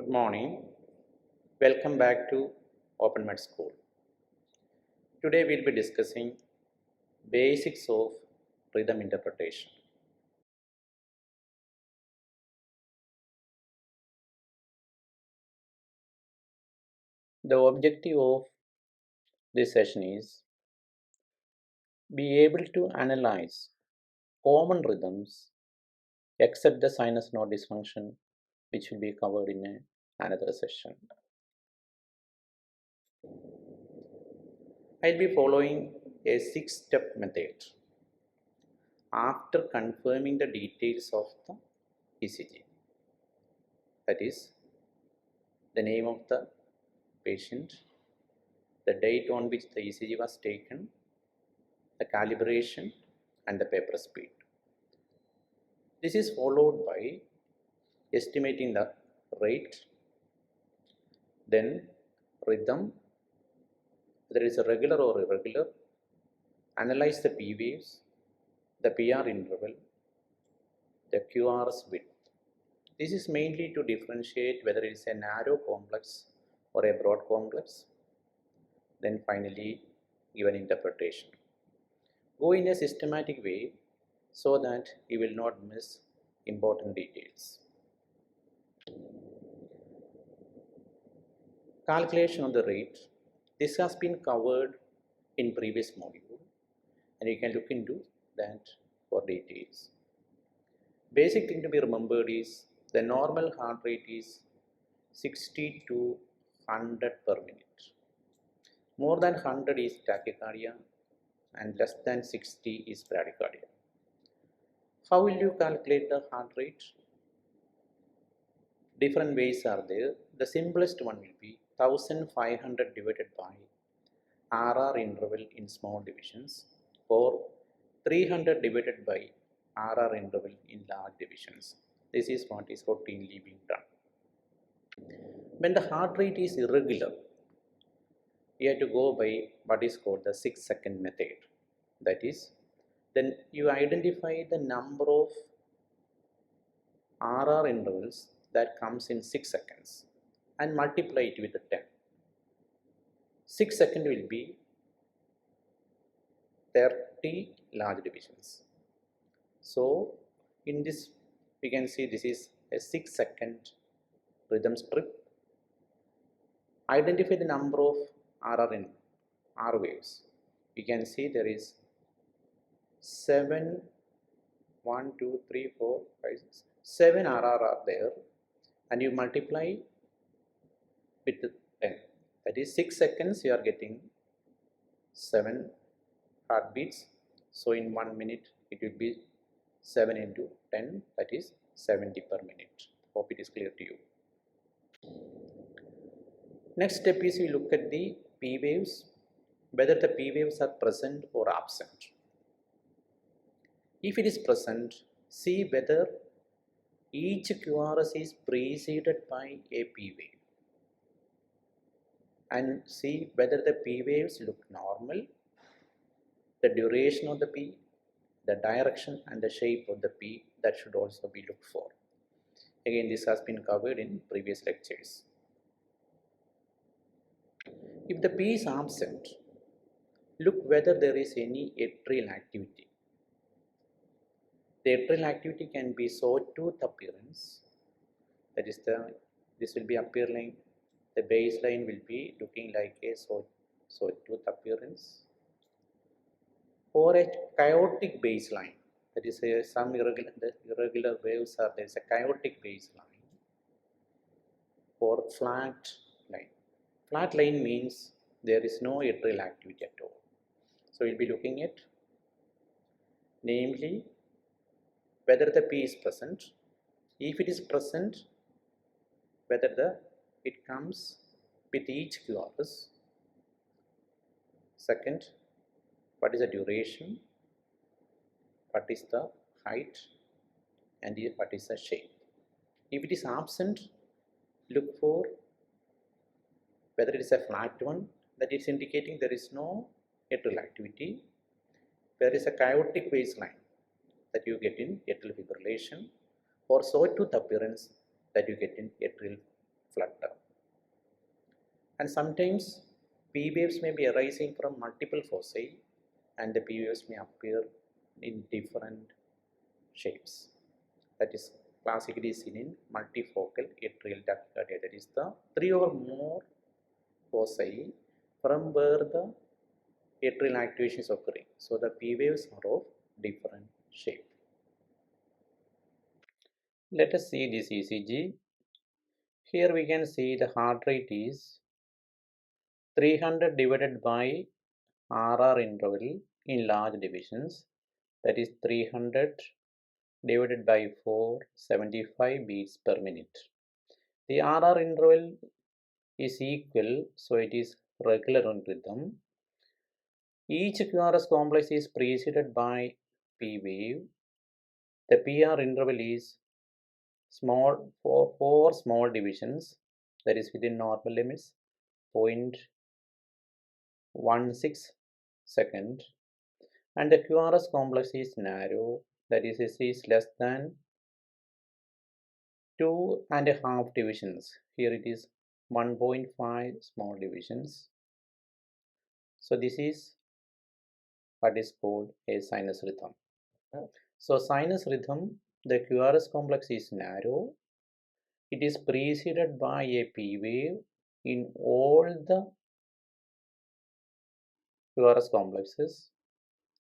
Good morning. Welcome back to OpenMed School. Today we'll be discussing basics of rhythm interpretation. The objective of this session is be able to analyze common rhythms except the sinus node dysfunction, which will be covered in another session. I'll be following a 6-step method after confirming the details of the ECG. That is, the name of the patient, the date on which the ECG was taken, the calibration, and the paper speed. This is followed by estimating the rate, then rhythm, whether it is a regular or irregular, analyze the P waves, the PR interval, the QRS width. This is mainly to differentiate whether it is a narrow complex or a broad complex. Then finally, give an interpretation. Go in a systematic way so that you will not miss important details. Calculation of the rate. This has been covered in previous module and you can look into that for details. Basic thing to be remembered is the normal heart rate is 60 to 100 per minute. More than 100 is tachycardia and less than 60 is bradycardia. How will you calculate the heart rate? Different ways are there. The simplest one will be 1500 divided by RR interval in small divisions or 300 divided by RR interval in large divisions. This is what is routinely being done. When the heart rate is irregular, you have to go by what is called the 6-second method. That is, then you identify the number of RR intervals that comes in 6 seconds and multiply it with the 10. 6 seconds will be 30 large divisions. So in this we can see this is a 6-second rhythm strip. Identify the number of RR in R waves. You can see there is 7, 1, 2, 3, 4, 5, 6, 7 RR are there and you multiply with 10. That is 6 seconds you are getting 7 heartbeats. So in 1 minute it will be 7 into 10, that is 70 per minute. Hope it is clear to you. Next step is we look at the P waves, whether the P waves are present or absent. If it is present, see whether each QRS is preceded by a P wave and see whether the P waves look normal, the duration of the P, the direction and the shape of the P, that should also be looked for. Again, this has been covered in previous lectures. If the P is absent, look whether there is any atrial activity. The atrial activity can be sawtooth appearance, that is this will be appearing, the baseline will be looking like a sawtooth appearance, or a chaotic baseline, that is some irregular waves are there is a chaotic baseline, or flat line. Flat line means there is no atrial activity at all. So we'll be looking at namely whether the P is present. If it is present, whether it comes with each QRS. Second, what is the duration, what is the height, and what is the shape. If it is absent, look for whether it is a flat one, that is indicating there is no atrial activity. There is a chaotic baseline that you get in atrial fibrillation, or sawtooth appearance that you get in atrial flutter. And sometimes P waves may be arising from multiple foci and the P waves may appear in different shapes. That is classically seen in multifocal atrial tachycardia. That is the 3 or more foci from where the atrial activation is occurring. So the P waves are of different shape. Let us see this ECG. Here we can see the heart rate is 300 divided by RR interval in large divisions, that is 300 divided by 4, 75 beats per minute. The RR interval is equal, so it is regular in rhythm. Each QRS complex is preceded by P wave. The PR interval is small for 4 small divisions, that is within normal limits, 0.16 second, and the QRS complex is narrow, that is it is less than 2.5 divisions. Here it is 1.5 small divisions. So this is what is called a sinus rhythm. So sinus rhythm, the QRS complex is narrow. It is preceded by a P wave in all the QRS complexes,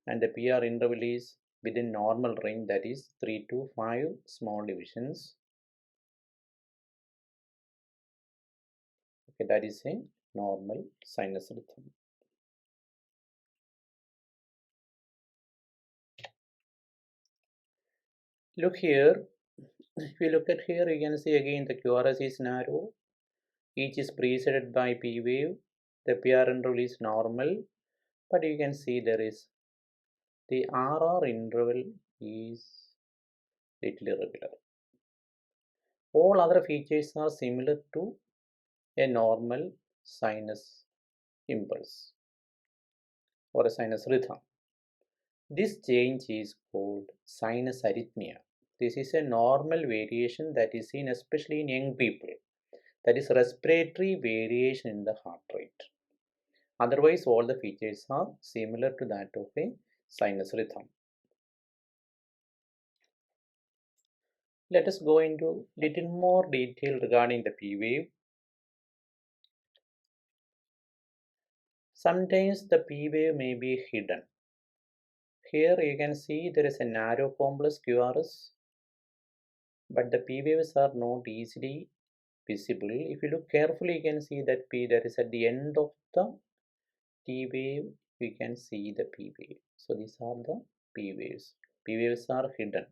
and the PR interval is within normal range, that is 3 to 5 small divisions. Okay, that is a normal sinus rhythm. Look here, if you look at here, you can see again the QRS is narrow, each is preceded by P wave, the PR interval is normal, but you can see there is the RR interval is little irregular. All other features are similar to a normal sinus impulse or a sinus rhythm. This change is called sinus arrhythmia. This is a normal variation that is seen especially in young people. That is respiratory variation in the heart rate. Otherwise, all the features are similar to that of a sinus rhythm. Let us go into little more detail regarding the P wave. Sometimes the P wave may be hidden. Here you can see there is a narrow complex QRS, but the P waves are not easily visible. If you look carefully, you can see that P that is at the end of the T wave, we can see the P wave. So these are the P waves. P waves are hidden.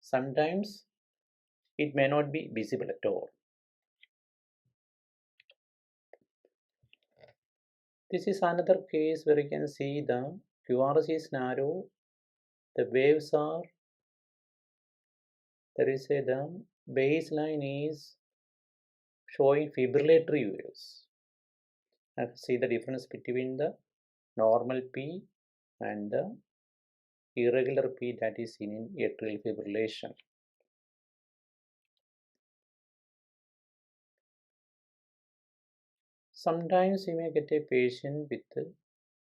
Sometimes it may not be visible at all. This is another case where you can see the QRS is narrow, the waves are, there is a the baseline is showing fibrillatory waves. And see the difference between the normal P and the irregular P that is seen in atrial fibrillation. Sometimes you may get a patient with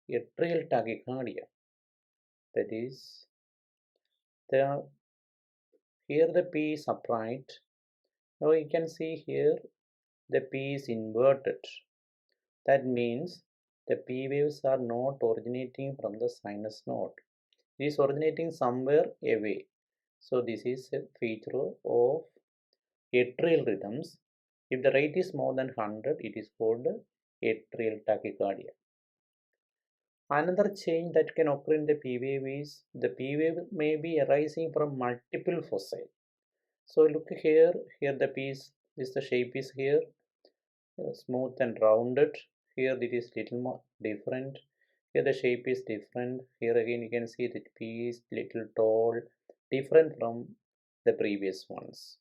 atrial tachycardia. That is, here the P is upright. Now you can see here the P is inverted. That means the P waves are not originating from the sinus node. It is originating somewhere away. So this is a feature of atrial rhythms. If the rate is more than 100, it is called atrial tachycardia. Another change that can occur in the P wave is the P wave may be arising from multiple foci. So look here, here the P is, the shape is here, smooth and rounded. Here it is little more different. Here the shape is different. Here again you can see that P is little tall, different from the previous ones.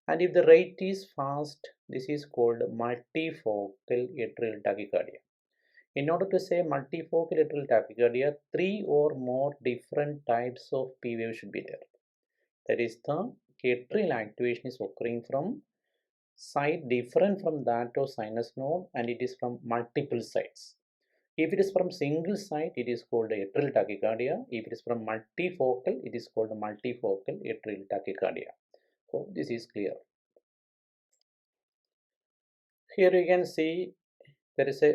And if the rate is fast, this is called multifocal atrial tachycardia. In order to say multifocal atrial tachycardia, 3 or more different types of P wave should be there. That is, the atrial activation is occurring from site different from that of sinus node and it is from multiple sites. If it is from single site, it is called atrial tachycardia. If it is from multifocal, it is called multifocal atrial tachycardia. Hope this is clear. Here you can see there is a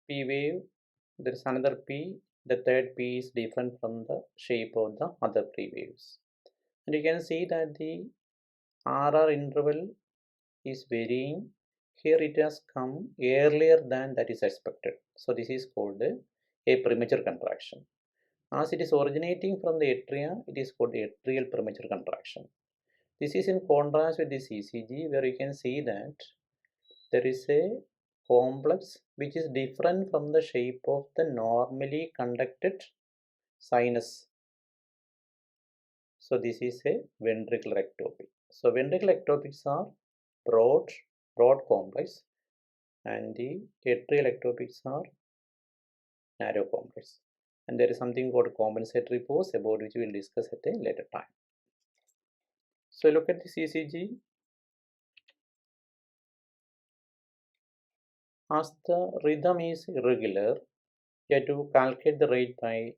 P wave, there is another P, the third P is different from the shape of the other P waves. And you can see that the RR interval is varying. Here it has come earlier than that is expected. So this is called a premature contraction. As it is originating from the atria, it is called atrial premature contraction. This is in contrast with this ECG where you can see that there is a complex which is different from the shape of the normally conducted sinus. So this is a ventricular ectopy. So ventricular ectopies are broad complex and the atrial ectopies are narrow complex. And there is something called compensatory pause about which we will discuss at a later time. So look at this ECG. As the rhythm is irregular, you have to calculate the rate by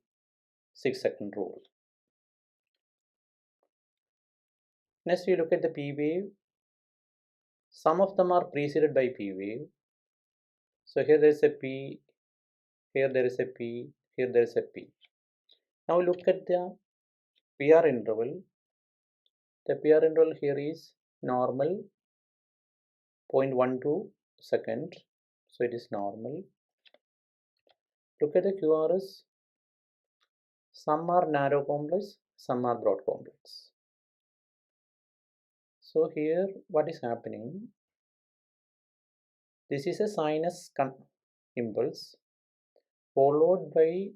6-second rule. Next, we look at the P wave. Some of them are preceded by P wave. So here there is a P, here there is a P, here there is a P. Now look at the PR interval. The PR interval here is normal 0.12 second. So it is normal. Look at the QRS. Some are narrow complex, some are broad complex. So here what is happening? This is a sinus impulse followed by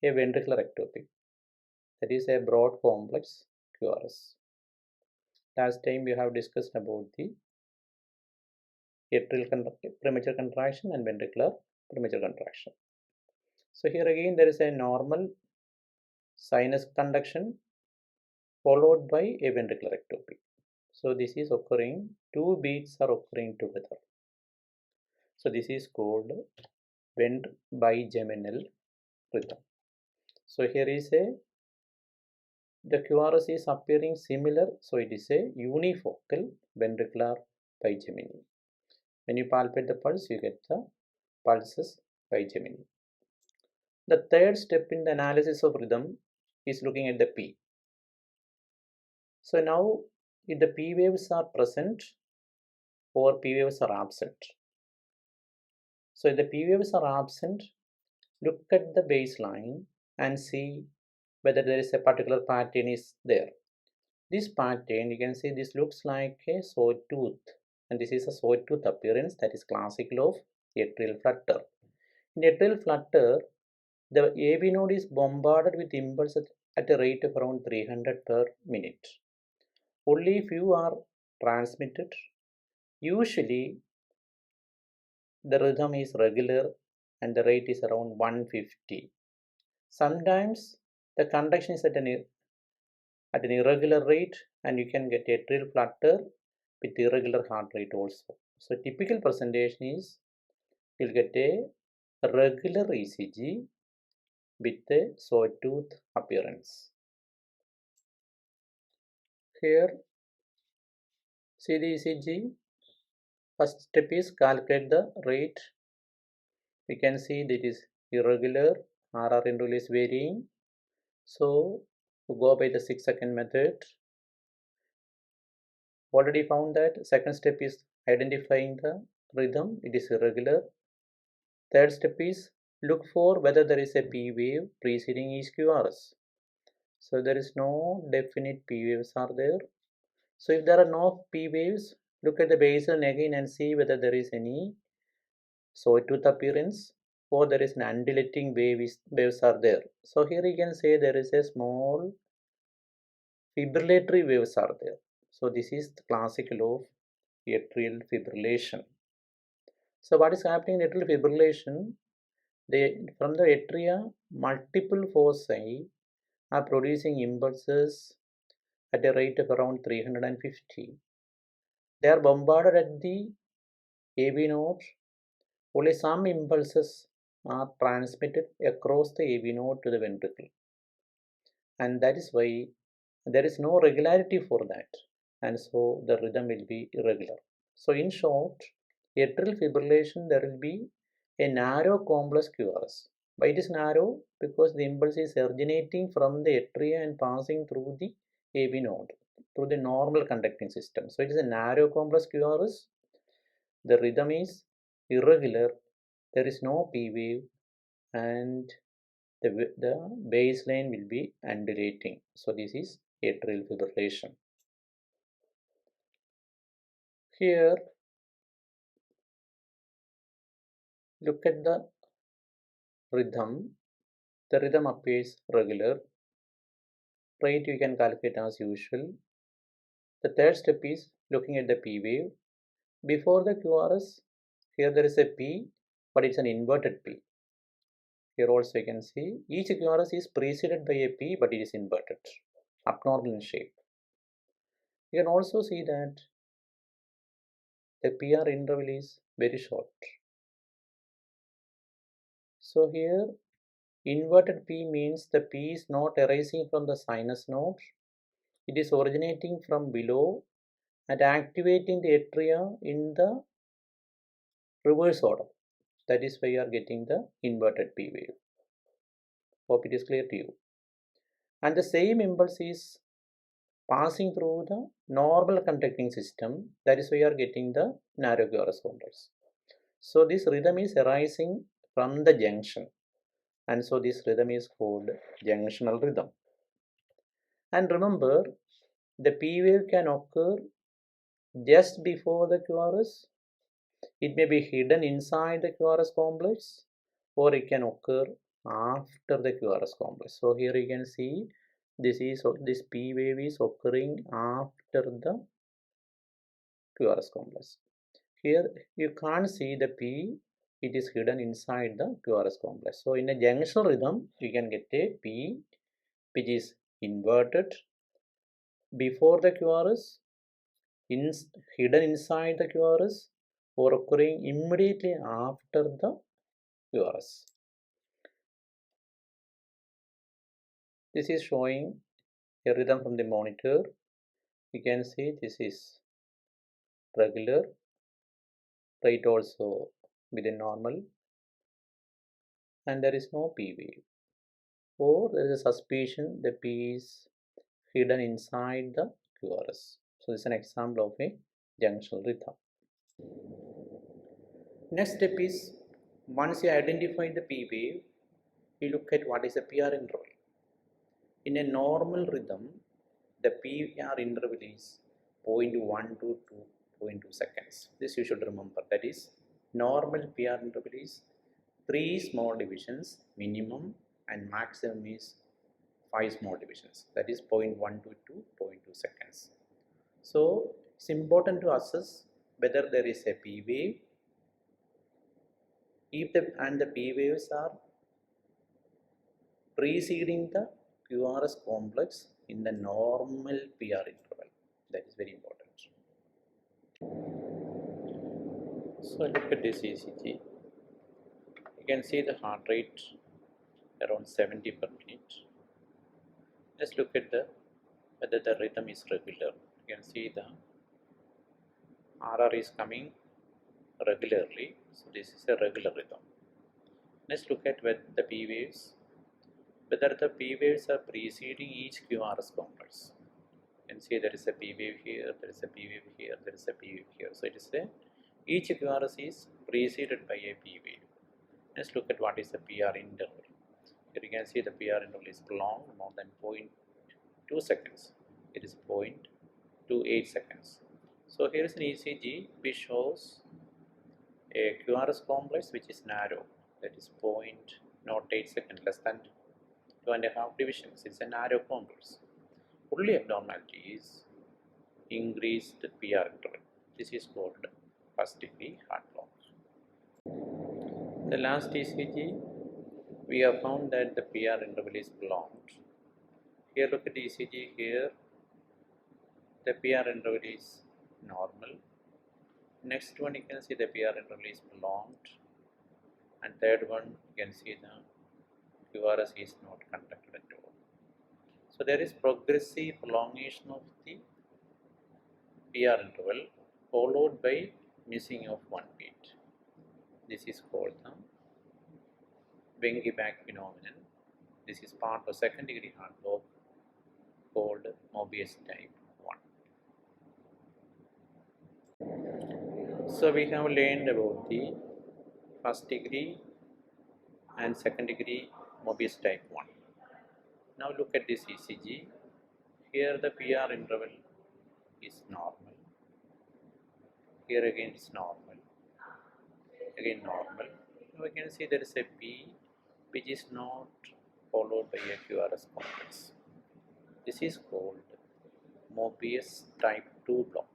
a ventricular ectopy. That is a broad complex QRS. Last time we have discussed about the atrial premature contraction and ventricular premature contraction. So here again there is a normal sinus conduction followed by a ventricular ectopy. So this is occurring, two beats are occurring together. So this is called vent bigeminal rhythm. So here is the QRS is appearing similar, so it is a unifocal ventricular bigeminy. When you palpate the pulse, you get the pulses bigeminy. The third step in the analysis of rhythm is looking at the P. So now if the P waves are present or P waves are absent. So if the P waves are absent, look at the baseline and see whether there is a particular pattern is there. This pattern, you can see this looks like a sawtooth, and this is a sawtooth appearance that is classical of atrial flutter. In atrial flutter, the AV node is bombarded with impulses at a rate of around 300 per minute. Only few are transmitted. Usually, the rhythm is regular and the rate is around 150. Sometimes the conduction is at an irregular rate and you can get atrial flutter with irregular heart rate also. So typical presentation is you'll get a regular ECG with a sawtooth appearance. Here, see the ECG. First step is calculate the rate. We can see that it is irregular, RR interval is varying. So to go by the 6-second method. Already found that second step is identifying the rhythm, it is irregular. Third step is look for whether there is a P wave preceding each QRS. So there is no definite P waves are there. So if there are no P waves, look at the baseline again and see whether there is any sawtooth appearance or there is an undulating waves are there. So here you can say there is a small fibrillatory waves are there. So this is the classical of atrial fibrillation. So what is happening in atrial fibrillation? From the atria, multiple foci are producing impulses at a rate of around 350. they are bombarded at the AV node. Only some impulses are transmitted across the AV node to the ventricle, and that is why there is no regularity for that, and so the rhythm will be irregular. So, in short, atrial fibrillation there will be a narrow complex QRS. Why it is narrow? Because the impulse is originating from the atria and passing through the AV node, through the normal conducting system. So, it is a narrow complex QRS. The rhythm is irregular, there is no P wave, and the baseline will be undulating. So this is atrial fibrillation. Here, look at the rhythm. The rhythm appears regular. Rate you can calculate as usual. The third step is looking at the P wave. Before the QRS, here there is a P, but it's an inverted P. Here also you can see each QRS is preceded by a P, but it is inverted, abnormal in shape. You can also see that the PR interval is very short. So here inverted P means the P is not arising from the sinus node. It is originating from below and activating the atria in the reverse order. That is why you are getting the inverted P wave. Hope it is clear to you. And the same impulse is passing through the normal conducting system. That is why you are getting the narrow correspondence. So this rhythm is arising from the junction, and so this rhythm is called junctional rhythm. And remember, the P wave can occur just before the QRS. It may be hidden inside the QRS complex, or it can occur after the QRS complex. So here you can see this P wave is occurring after the QRS complex. Here you can't see the P, it is hidden inside the QRS complex. So in a junctional rhythm, you can get a P which is inverted before the QRS, hidden inside the QRS, or occurring immediately after the QRS. This is showing a rhythm from the monitor. You can see this is regular, rate also within normal, and there is no P wave, or there is a suspicion the P is hidden inside the QRS. So this is an example of a junctional rhythm. Next step is, once you identify the P wave, you look at what is the PR interval. In a normal rhythm, the PR interval is 0.1 to 2.2 seconds. This you should remember. That is, normal PR interval is 3 small divisions minimum, and maximum is 5 small divisions. That is 0.1 to 2.2 seconds. So it's important to assess whether there is a P wave. If the P waves are preceding the QRS complex in the normal PR interval. That is very important. So look at this ECG. You can see the heart rate around 70 per minute. Let's look at whether the rhythm is regular. You can see the RR is coming regularly. So this is a regular rhythm. Let's look at the P waves. Whether the P waves are preceding each QRS complex. You can see there is a P wave here, there is a P wave here, there is a P wave here. So it is each QRS is preceded by a P wave. Let's look at what is the PR interval. Here you can see the PR interval is long, more than 0.2 seconds. It is 0.28 seconds. So here is an ECG which shows a QRS complex which is narrow, that is 0.08 seconds, less than 2.5 divisions. It's a narrow complex. Only abnormality is increased PR interval. This is called first degree heart block. The last ECG, we have found that the PR interval is prolonged. Here look at the ECG here. The PR interval is normal. Next one, you can see the PR interval is prolonged, and third one, you can see the QRS is not conducted at all. So there is progressive prolongation of the PR interval followed by missing of one beat. This is called the Wengi-Back phenomenon. This is part of second degree heart block called Mobius type 1. So we have learned about the first degree and second degree Mobius type 1. Now look at this ECG. Here the PR interval is normal. Here again is normal. Again normal. Now we can see there is a P which is not followed by a QRS complex. This is called Mobius type 2 block.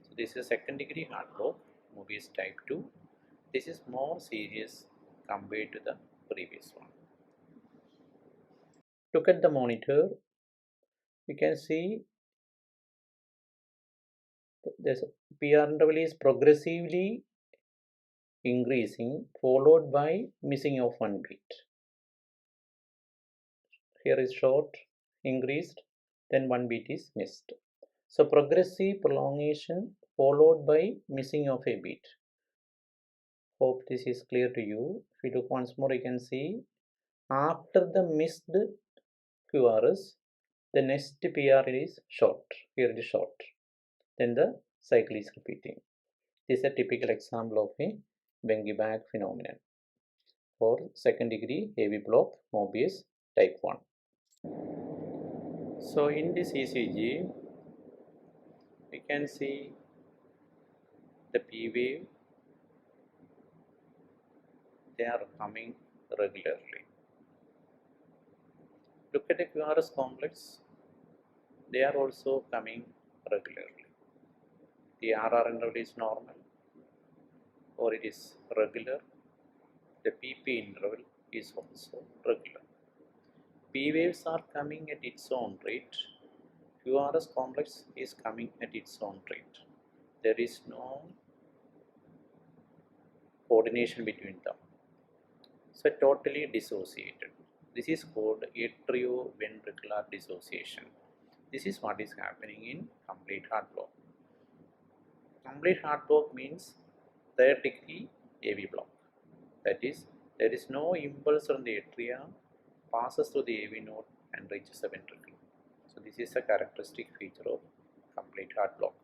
So this is second degree heart block, Mobius type 2. This is more serious compared to the previous one. Look at the monitor. You can see this PR interval is progressively increasing followed by missing of one beat. Here is short, increased, then one beat is missed. So progressive prolongation followed by missing of a beat. Hope this is clear to you. If you look once more, you can see after the missed QRS, the next PR is short. Here it is short. Then the cycle is repeating. This is a typical example of a Wengi-Back phenomenon for second degree AV block Mobius type 1. So in this ECG, we can see the P wave, they are coming regularly. Look at the QRS complex, they are also coming regularly. The RR interval is normal or it is regular. The PP interval is also regular. P waves are coming at its own rate. QRS complex is coming at its own rate. There is no coordination between them. So totally dissociated. This is called atrioventricular dissociation. This is what is happening in complete heart block. Complete heart block means third degree AV block. That is, there is no impulse from the atria, passes through the AV node and reaches the ventricle. So this is a characteristic feature of complete heart block.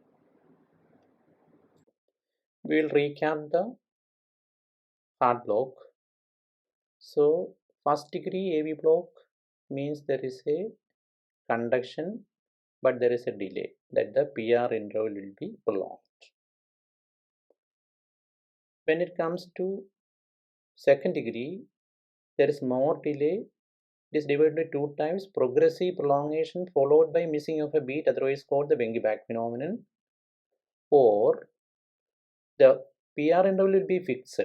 We will recap the heart block. So first degree AV block means there is a conduction but there is a delay, that the PR interval will be prolonged. When it comes to second degree, there is more delay. It is divided into two types: progressive prolongation followed by missing of a beat, otherwise called the Wengi-Back phenomenon, or the PR interval will be fixed.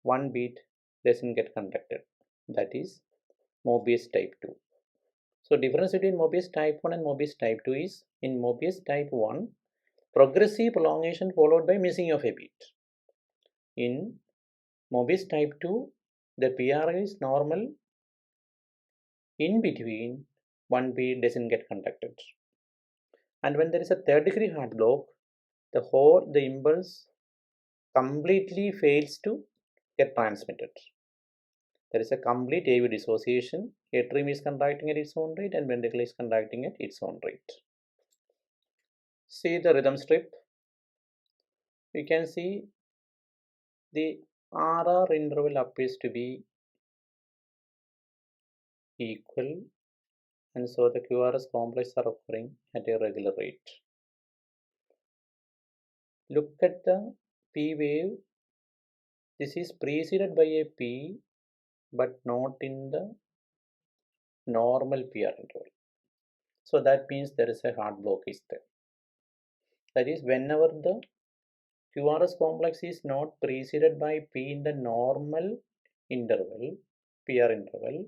One beat doesn't get conducted. That is Mobius type 2. So difference between Mobius type 1 and Mobius type 2 is, in Mobius type 1, progressive prolongation followed by missing of a beat. In Mobius type 2, the PR is normal. In between, one beat doesn't get conducted. And when there is a third degree heart block, the impulse completely fails to get transmitted. There is a complete AV dissociation. Atrium is contracting at its own rate and ventricle is contracting at its own rate. See the rhythm strip. We can see the RR interval appears to be equal, and so the QRS complex are occurring at a regular rate. Look at the P wave. This is preceded by a P but not in the normal PR interval. So that means there is a heart block is there. That is, whenever the QRS complex is not preceded by P in the normal interval, PR interval,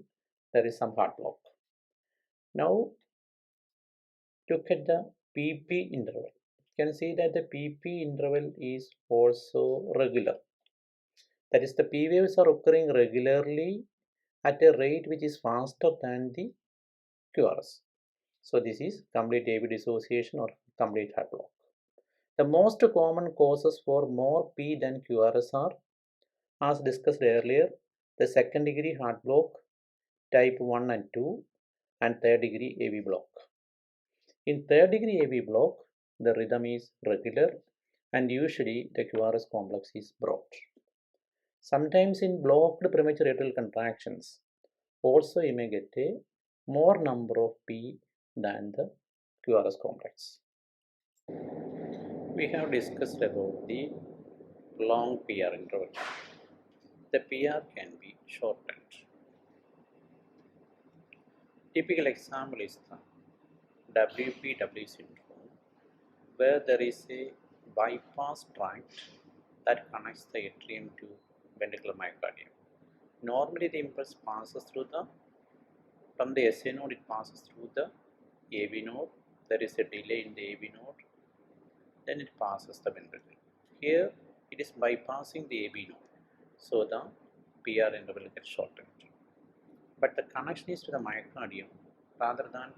there is some heart block. Now look at the PP interval. You can see that the PP interval is also regular. That is, the P waves are occurring regularly at a rate which is faster than the QRS. So this is complete AB dissociation or complete heart block. The most common causes for more P than QRS are, as discussed earlier, the second degree heart block, type 1 and 2, and third degree AV block. In third degree AV block, the rhythm is regular and usually the QRS complex is broad. Sometimes in blocked premature atrial contractions, also you may get a more number of P than the QRS complex. We have discussed about the long PR interval. The PR can be shortened. Typical example is the WPW syndrome, where there is a bypass tract that connects the atrium to ventricular myocardium. Normally the impulse passes through from the SA node it passes through the AV node. There is a delay in the AV node, then it passes the ventricle. Here it is bypassing the AV node, so the PR interval gets shortened. But the connection is to the myocardium rather than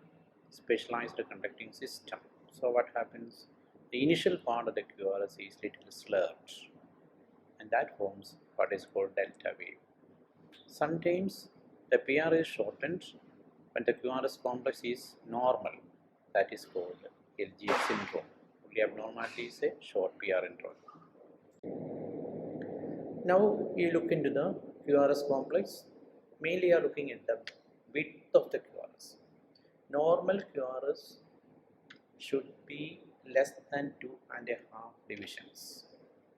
specialized conducting system. So what happens? The initial part of the QRS is little slurred, and that forms what is called delta wave. Sometimes the PR is shortened when the QRS complex is normal, that is called LGS syndrome. Only abnormality is a short PR interval. Now you look into the QRS complex. Mainly you are looking at the width of the QRS. Normal QRS should be less than 2.5 divisions.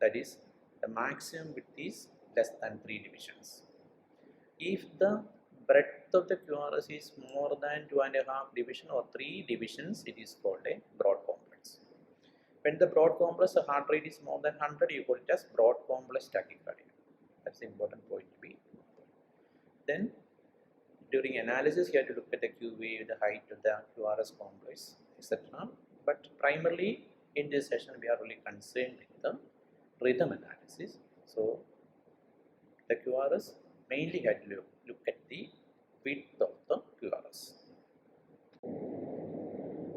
That is, the maximum width is less than 3 divisions. If the breadth of the QRS is more than 2.5 division or 3 divisions, it is called a broad complex. When the broad complex, the heart rate is more than 100, you call it as broad complex tachycardia. That's the important point to be. Then, during analysis, you have to look at the Q wave, the height of the QRS complex, etc. But primarily, in this session, we are really concerned with the rhythm analysis. So, the QRS mainly had to look at the width of the QRS.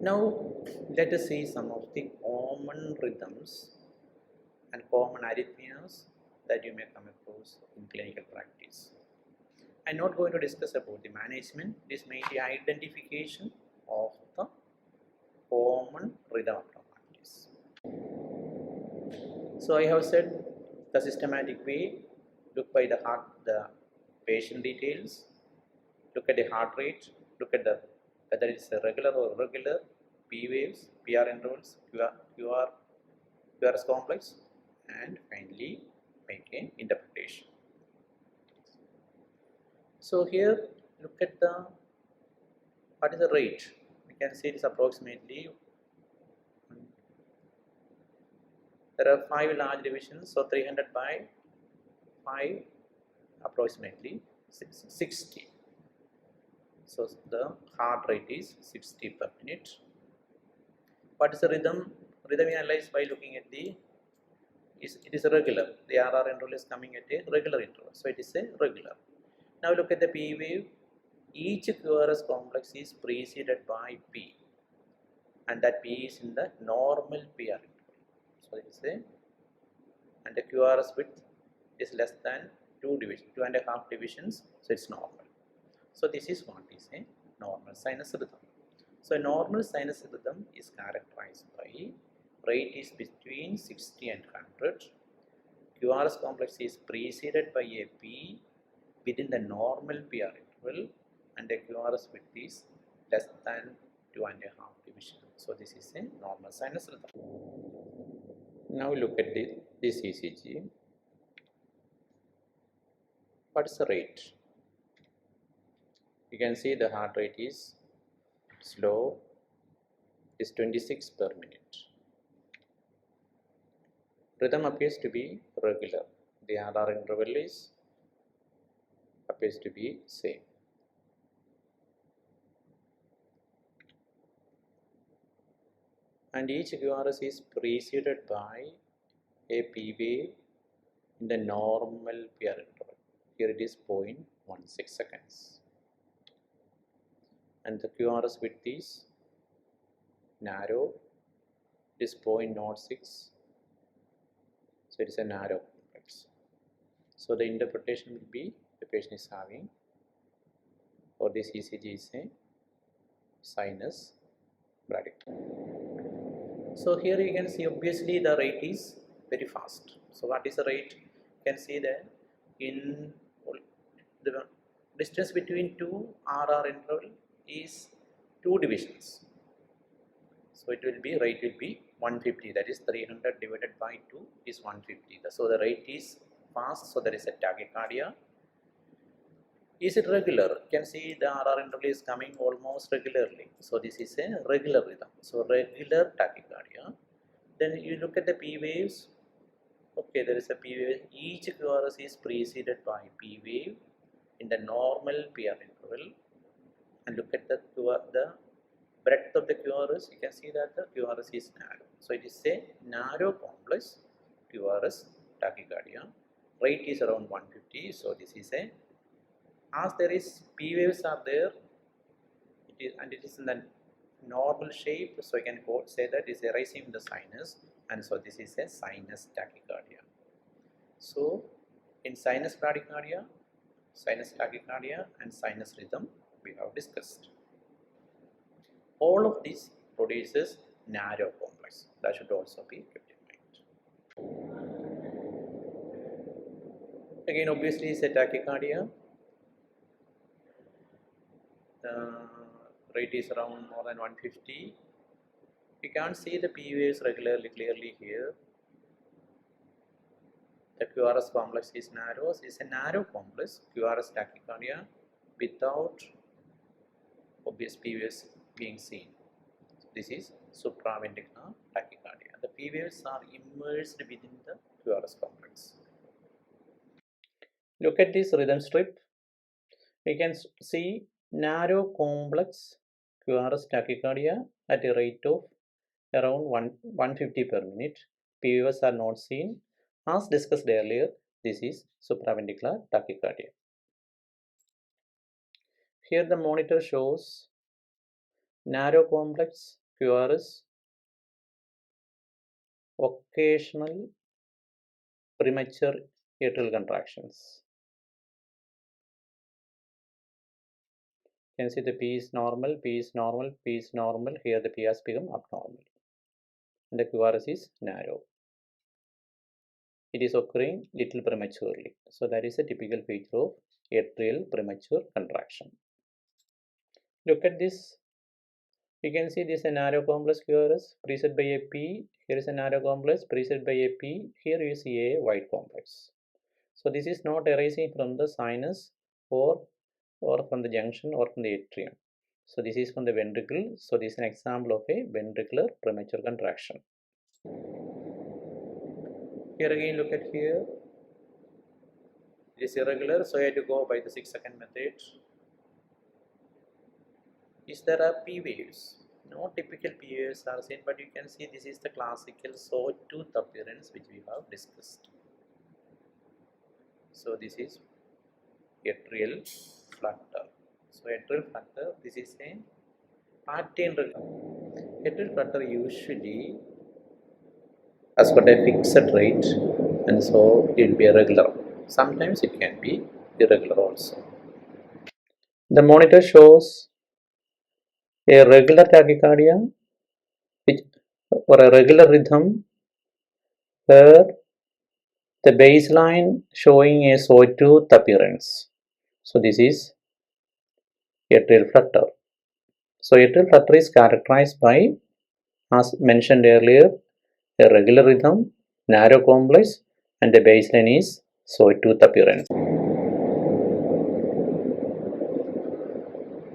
Now, let us see some of the common rhythms and common arrhythmias that you may come across in clinical practice. I'm not going to discuss about the management. It is mainly identification of the common rhythm abnormalities. So I have said the systematic way, look by the heart, the patient details, look at the heart rate, look at the whether it's a regular or irregular, P waves, PR intervals, QRS complex, and finally make an interpretation. So here look at the what is the rate. We can see it is approximately, there are 5 large divisions, so 300 by 5 approximately 60. So the heart rate is 60 per minute. What is the rhythm? Rhythm we analyze by looking at it is a regular. The RR interval is coming at a regular interval, so it is a regular. Now look at the P wave. Each QRS complex is preceded by P, and that P is in the normal PR interval. So it is a, and the QRS width is less than 2.5 divisions, so it's normal. So this is what is a normal sinus rhythm. So a normal sinus rhythm is characterized by rate is between 60 and 100. QRS complex is preceded by a P within the normal PR interval, and the QRS width is less than 2.5 division. So this is a normal sinus rhythm. Now look at this ECG. What is the rate? You can see the heart rate is slow, is 26 per minute. Rhythm appears to be regular. The RR interval appears to be same. and each QRS is preceded by a P wave in the normal PR interval. Here it is 0.16 seconds, and the QRS width is narrow, it is 0.06, so it is a narrow complex. So the interpretation will be the patient is having, or this ECG is a sinus bradycardia. So here you can see obviously the rate is very fast. So what is the rate? You can see that in the distance between two RR interval is 2 divisions. So it will be, rate will be 150, that is 300 divided by 2 is 150. So the rate is fast, so there is a tachycardia. Is it regular? You can see the RR interval is coming almost regularly. So this is a regular rhythm. So regular tachycardia. Then you look at the P waves. Okay, there is a P wave. Each QRS is preceded by P wave in the normal PR interval. And look at the breadth of the QRS. You can see that the QRS is narrow. So it is a narrow complex QRS tachycardia. Rate is around 150. So this is a, as there is P waves are there, it is in the normal shape, so I can say that is arising in the sinus, and so this is a sinus tachycardia. So in sinus bradycardia, sinus tachycardia and sinus rhythm we have discussed. All of this produces narrow complex. That should also be kept in mind. Again, obviously it's a tachycardia. Rate is around more than 150. You can't see the P waves regularly clearly here. The QRS complex is narrow. It is a narrow complex QRS tachycardia without obvious P waves being seen. So this is supraventricular tachycardia. The P waves are immersed within the QRS complex. Look at this rhythm strip. We can see narrow complex QRS tachycardia at a rate of around 150 per minute. P waves are not seen. As discussed earlier, this is supraventricular tachycardia. Here the monitor shows narrow complex QRS, occasional premature atrial contractions. You can see the P is normal, P is normal, P is normal. Here the P has become abnormal. And the QRS is narrow. It is occurring little prematurely. So that is a typical feature of atrial premature contraction. Look at this. You can see this is a narrow complex QRS preceded by a P. Here is a narrow complex preceded by a P. Here you see a wide complex. So this is not arising from the sinus or from the junction or from the atrium. So this is from the ventricle. So this is an example of a ventricular premature contraction. Here again, look at here. It is irregular, so I have to go by the 6-second method. Is there are P waves? No typical P waves are seen, but you can see this is the classical sawtooth appearance which we have discussed. So this is atrial flutter. So atrial flutter, this is a pattern rhythm. Atrial flutter usually has got a fixed rate, and so it will be irregular. Sometimes it can be irregular also. The monitor shows a regular tachycardia or a regular rhythm where the baseline showing a sawtooth appearance. So this is atrial flutter. So atrial flutter is characterized by, as mentioned earlier, a regular rhythm, narrow complex, and the baseline is sawtooth appearance.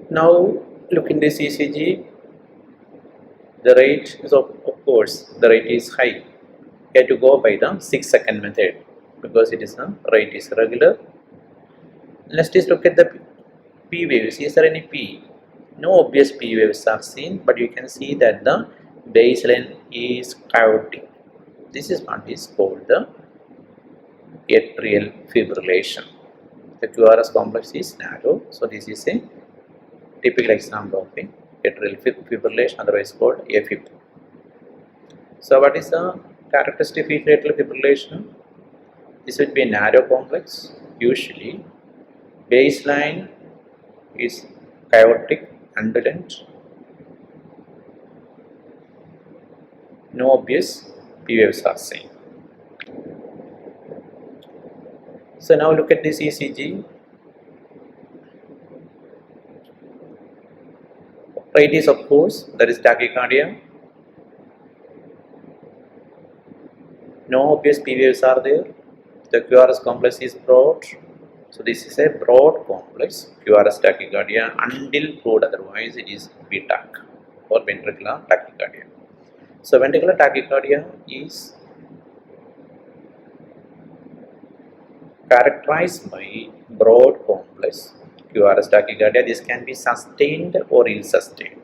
Now look in this ECG. The rate is of course the rate is high. You have to go by the 6-second method because it is a rate is regular. Let's just look at the P waves. Is there any P? No obvious P waves are seen, but you can see that the baseline is chaotic. This is what is called the atrial fibrillation. The QRS complex is narrow, so this is a typical example of a atrial fibrillation, otherwise called AFib. So what is the characteristic of atrial fibrillation? This would be a narrow complex. Usually baseline is chaotic, undulant, no obvious P waves are seen. So now look at this ECG. Right is, of course, there is tachycardia. No obvious P waves are there. The QRS complex is broad. So this is a broad complex, QRS tachycardia, until proved otherwise it is VTAC or ventricular tachycardia. So ventricular tachycardia is characterized by broad complex QRS tachycardia. This can be sustained or ill-sustained.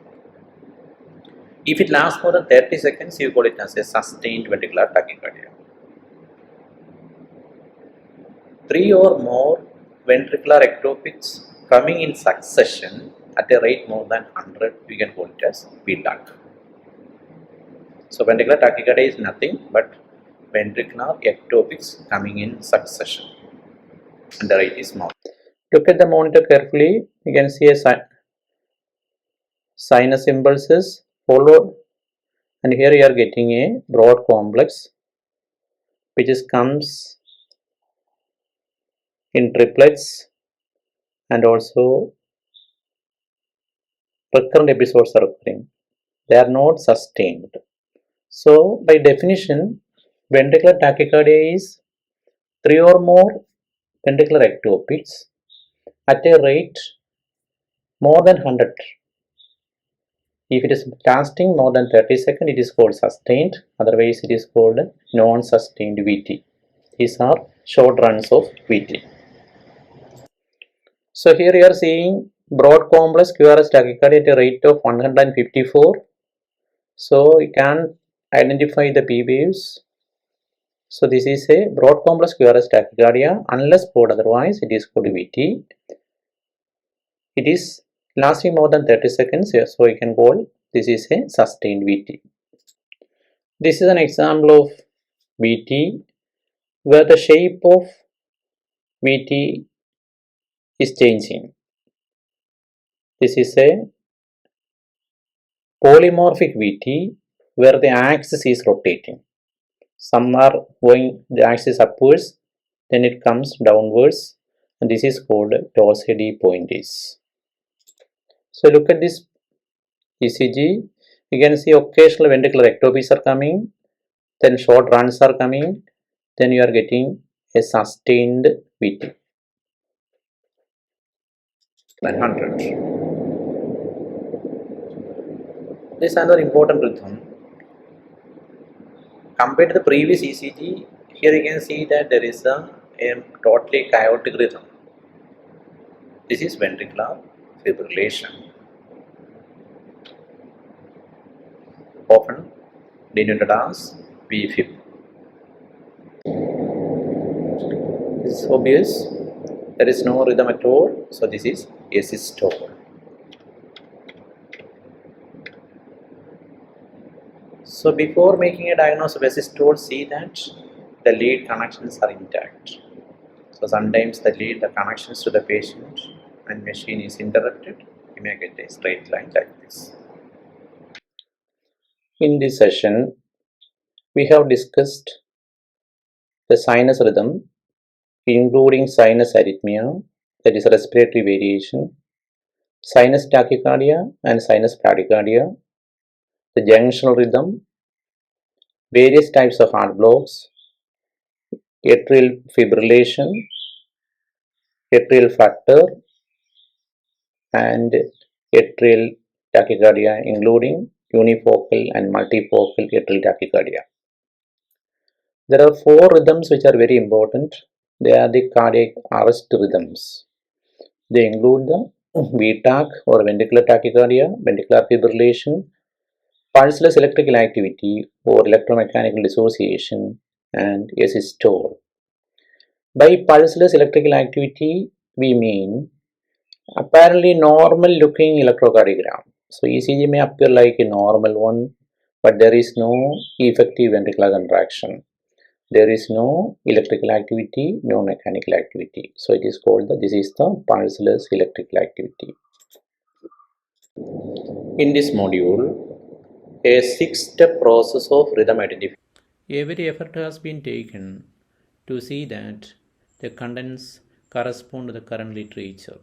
If it lasts more than 30 seconds, you call it as a sustained ventricular tachycardia. 3 or more ventricular ectopics coming in succession at a rate more than 100, we can call it as VTAC. So ventricular tachycardia is nothing but ventricular ectopics coming in succession and the rate is small. Look at the monitor carefully. You can see a sinus impulses followed, and here you are getting a broad complex which comes in triplets, and also recurrent episodes are occurring. They are not sustained. So by definition, ventricular tachycardia is 3 or more ventricular ectopics at a rate more than 100. If it is lasting more than 30 seconds, it is called sustained. Otherwise, it is called non-sustained VT. These are short runs of VT. So here you are seeing broad complex QRS tachycardia at a rate of 154. So you can identify the P waves. So this is a broad complex QRS tachycardia. Unless proved otherwise, it is called VT. It is lasting more than 30 seconds here, so you can call this is a sustained VT. This is an example of VT where the shape of VT is changing. This is a polymorphic VT where the axis is rotating. Some are going the axis upwards, then it comes downwards, and this is called Torsady pointis. So look at this ECG. You can see occasional ventricular ectopies are coming, then short runs are coming, then you are getting a sustained VT. 100. This is another important rhythm. Compared to the previous ECG, here you can see that there is a totally chaotic rhythm. This is ventricular fibrillation, often denoted as VFib. This is obvious. There is no rhythm at all, so this is asystole. So before making a diagnosis of asystole, see that the lead connections are intact. So sometimes the connections to the patient and machine is interrupted. You may get a straight line like this. In this session, we have discussed the sinus rhythm, including sinus arrhythmia, that is respiratory variation, sinus tachycardia and sinus bradycardia, the junctional rhythm, various types of heart blocks, atrial fibrillation, atrial flutter, and atrial tachycardia, including unifocal and multifocal atrial tachycardia. There are 4 rhythms which are very important. They are the cardiac arrest rhythms. They include the VTAC or ventricular tachycardia, ventricular fibrillation, pulseless electrical activity or electromechanical dissociation, and S is stored. By pulseless electrical activity, we mean apparently normal looking electrocardiogram. So ECG may appear like a normal one, but there is no effective ventricular contraction. There is no electrical activity, no mechanical activity. So it is called this is the pulseless electrical activity. In this module, a 6-step process of rhythm identification. Every effort has been taken to see that the contents correspond to the current literature.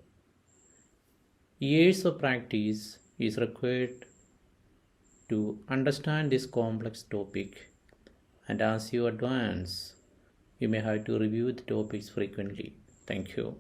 Years of practice is required to understand this complex topic, and as you advance, you may have to review the topics frequently. Thank you.